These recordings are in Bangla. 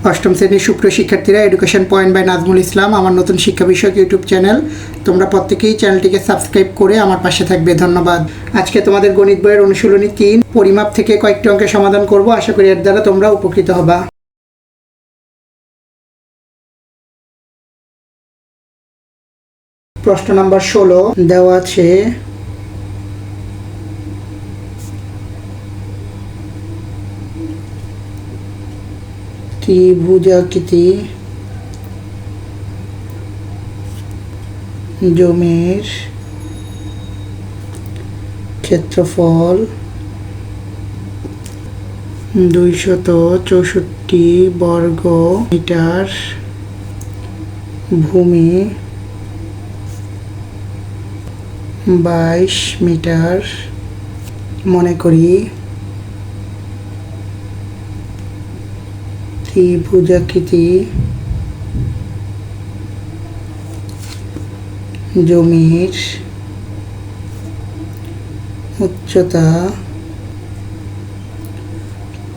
অষ্টম শ্রেণীর সুপ্রিয় শিক্ষার্থীরা, education point by Nazmul Islam আমার নতুন শিক্ষা বিষয়ক ইউটিউব চ্যানেল। তোমরা প্রত্যেকেই চ্যানেলটিকে সাবস্ক্রাইব করে আমার পাশে থাকবে, ধন্যবাদ। আজকে তোমাদের গণিত বইয়ের অনুশীলনী 3 পরিমাপ থেকে কয়েকটি অঙ্কের সমাধান করব। আশা করি এর দ্বারা তোমরা উপকৃত হবা। প্রশ্ন নাম্বার 16 দেওয়া আছে ত্রিভুজাকৃতি জমির ক্ষেত্রফল 264 বর্গ মিটার, ভূমি 22 মিটার। মনে করি ত্রিভুজাকৃতি জমির উচ্চতা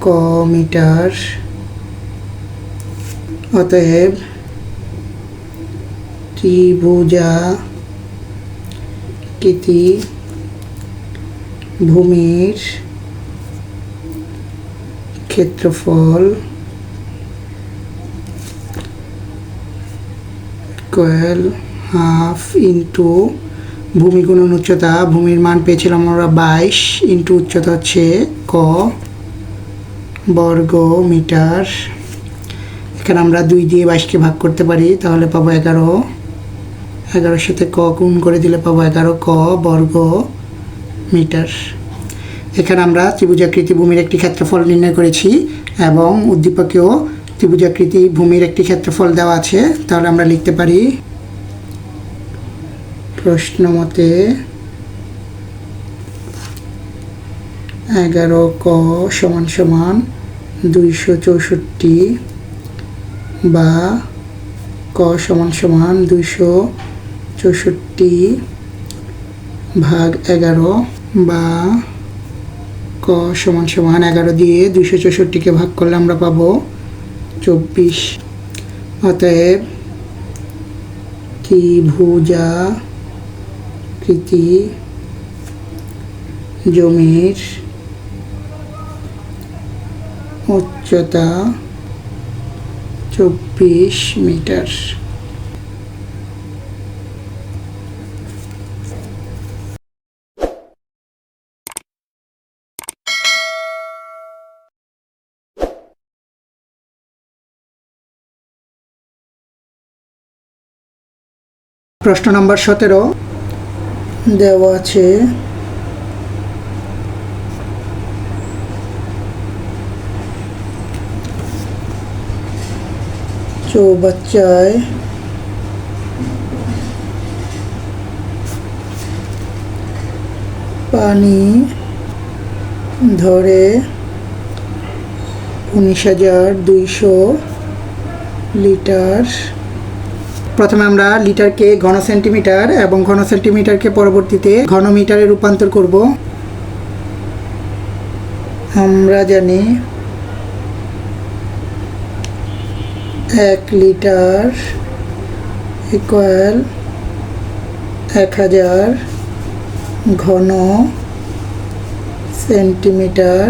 ক মিটার, অতএব ত্রিভুজাকৃতি ভূমির ক্ষেত্রফল ইকুয়াল হাফ ইন্টু ভূমি গুণন উচ্চতা। ভূমির মান পেয়েছিলাম আমরা 22 ইন্টু উচ্চতা হচ্ছে ক বর্গ মিটার। এখানে আমরা 2 দিয়ে 22কে ভাগ করতে পারি, তাহলে পাবো 11। 11-এর সাথে ক গুণ করে দিলে পাবো 11 ক বর্গ মিটার। এখানে আমরা ত্রিভুজাকৃতি ভূমির একটি ক্ষেত্রফল নির্ণয় করেছি এবং উদ্দীপকেও ত্রিভুজাকৃতি ভূমির একটি ক্ষেত্রফল দেওয়া আছে। তাহলে আমরা লিখতে পারি প্রশ্ন মতে 11 ক সমান সমান 264 বা ক সমান সমান 264 ভাগ 11 বা ক সমান সমান 11 দিয়ে 264কে ভাগ করলে আমরা পাবো 24। অতএব ত্রিভুজাকৃতি জমির উচ্চতা 24 মিটার। প্রশ্ন নাম্বার 17 দেওয়া আছে চৌবাচ্চায় পানি ধরে 19,200 লিটার। প্রথমে আমরা লিটারকে ঘন সেন্টিমিটার এবং ঘন সেন্টিমিটারকে পরবর্তীতে ঘন মিটারে রূপান্তর করব। আমরা জানি 1 লিটার ইকুয়াল 1000 ঘন সেন্টিমিটার।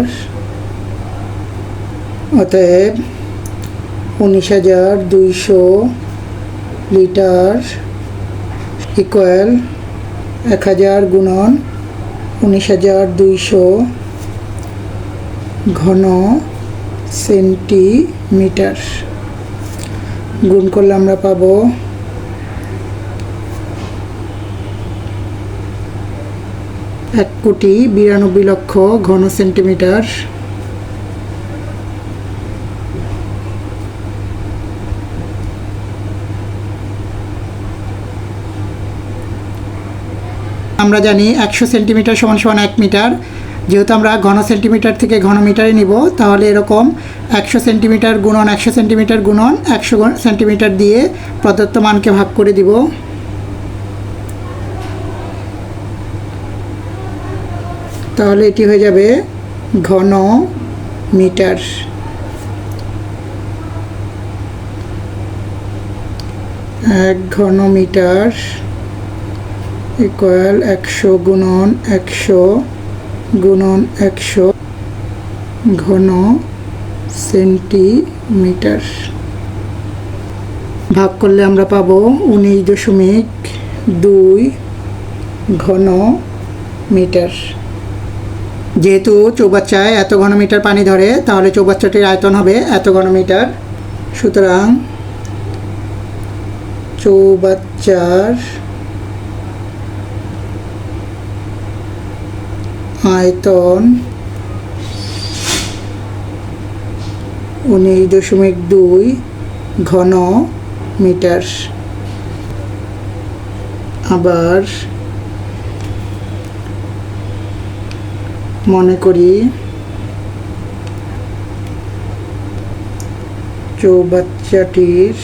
অতএব 19,200 লিটার ইকুয়াল 1000 গুণন 19,200 ঘন সেন্টিমিটার। গুণ করলে আমরা পাবো 1,92,00,000 ঘন সেন্টিমিটার। আমরা জানি 100 সেন্টিমিটার সমান সমান 1 মিটার। যেহেতু আমরা ঘন সেন্টিমিটার থেকে ঘন মিটারে নিব, তাহলে এরকম 100 সেন্টিমিটার গুণন 100 সেন্টিমিটার গুণন 100 সেন্টিমিটার দিয়ে প্রদত্ত মানকে ভাগ করে দিব। তাহলে এটি হয়ে যাবে ঘন মিটার। 1 ঘনমিটার ইকুয়াল 100 গুণন 100 গুণন 100 ঘন সেন্টিমিটার। ভাগ করলে আমরা পাবো 19.2 ঘন মিটার। যেহেতু চৌবাচ্চায় এত ঘনমিটার পানি ধরে, তাহলে চৌবাচ্চাটির আয়তন হবে এত ঘনমিটার। সুতরাং চৌবাচ্চার আয়তন 19.2 ঘন মিটার। আবার মনে করি চৌবাচ্চাটির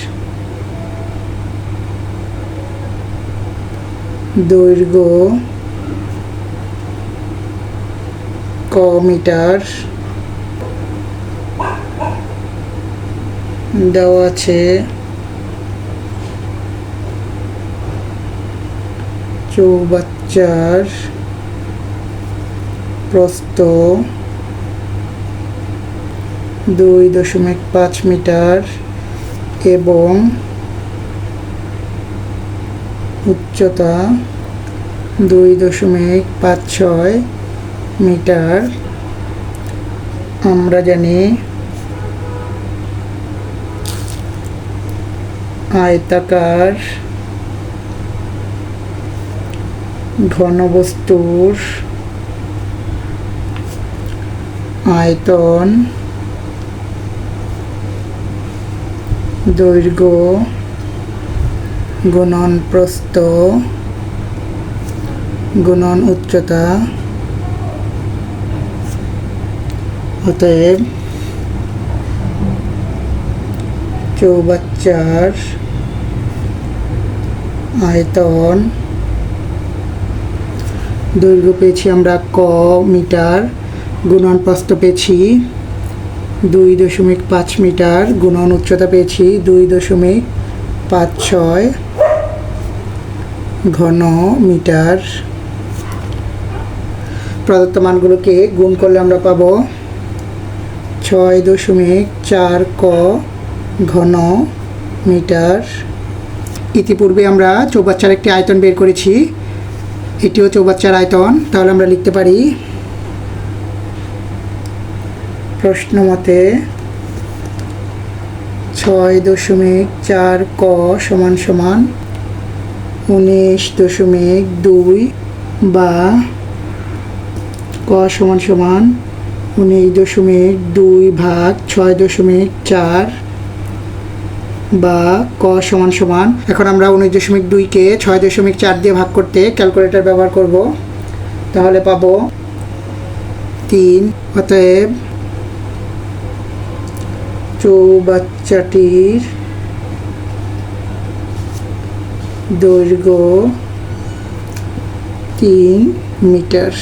দৈর্ঘ্য ক মিটার দেওয়া আছে। চৌবাচ্চার প্রস্থ 2.5 মিটার এবং উচ্চতা 2.56 মিটার। আমরা জানি আয়তাকার ঘনবস্তুর আয়তন দৈর্ঘ্য গুণন প্রস্থ গুণন উচ্চতা। অতএব চৌবাচ্চার আয়তন দৈর্ঘ্য পেয়েছি আমরা ক মিটার, গুণন প্রস্থ পেয়েছি 2.5 মিটার, গুণন উচ্চতা পেয়েছি 2.56 ঘন মিটার। প্রদত্ত মানগুলোকে গুণ করলে আমরা পাবো 6.4 ক ঘন মিটার। ইতিপূর্বে আমরা চৌবাচ্চার একটি আয়তন বের করেছি, এটিও চৌবাচ্চার আয়তন। তাহলে আমরা লিখতে পারি প্রশ্ন মতে 6.4 ক সমান সমান 19.2 বা ক সমান সমান 19.2 ভাগ 6.4 বা ক সমান সমান। এখন আমরা 19.2কে 6.4 দিয়ে ভাগ করতে ক্যালকুলেটর ব্যবহার করব। তাহলে পাবো 3। অতএব চৌবাচ্চাটির দৈর্ঘ্য 3 মিটার।